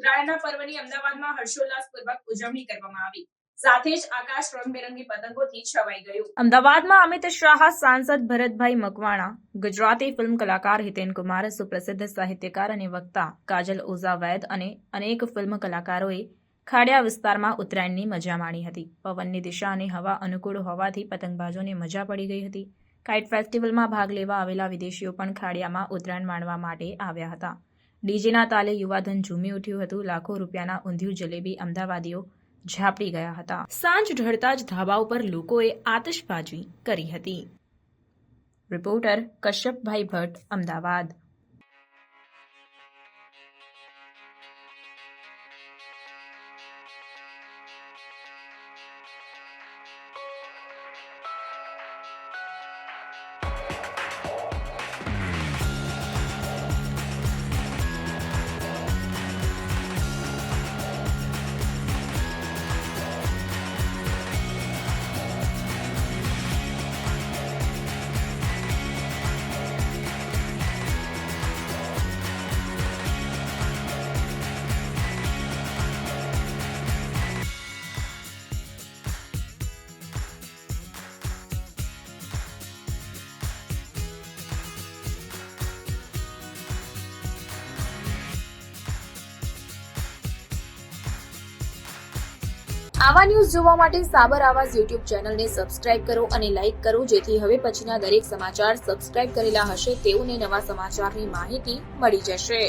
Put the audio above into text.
ઉત્તરાયણના પર્વની અમદાવાદમાં હર્ષોલ્લાસપૂર્વક ઉજવણી કરવામાં આવી. સાથે જ આકાશ રંગબેરંગી પતંગોથી છવાઈ ગયું. અમદાવાદમાં અમિત શાહ, સાંસદ ભરતભાઈ મકવાણા, ગુજરાતી ફિલ્મ કલાકાર હિતેન કુમાર, સુપ્રસિદ્ધ સાહિત્યકાર અને વક્તા કાજલ ઓઝા વૈદ અને અનેક ફિલ્મ કલાકારોએ ખાડિયા વિસ્તારમાં ઉત્તરાયણની મજા માણી હતી. પવનની દિશા અને હવા અનુકૂળ હોવાથી પતંગબાજોને મજા પડી ગઈ હતી. કાઇટ ફેસ્ટિવલમાં ભાગ લેવા આવેલા વિદેશીઓ પણ ખાડિયામાં ઉત્તરાયણ માણવા માટે આવ્યા હતા. ડીજેના તાલે યુવાધન ઝૂમી ઉઠ્યું હતું. લાખો રૂપિયાના ઊંધિયું જલેબી અમદાવાદીઓ ઝાપડી ગયા હતા. સાંજ ઢળતા જ ધાબા ઉપર લોકોએ આતશબાજી કરી હતી. રિપોર્ટર કશ્યપભાઈ ભટ્ટ, અમદાવાદ. આવા ન્યૂઝ જોવા માટે સાબર આવાઝ યુટ્યુબ ચેનલને સબસ્ક્રાઇબ કરો અને લાઇક કરો, જેથી હવે પછીના દરેક સમાચાર સબસ્ક્રાઇબ કરેલા હશે તેઓને નવા સમાચારની માહિતી મળી જશે.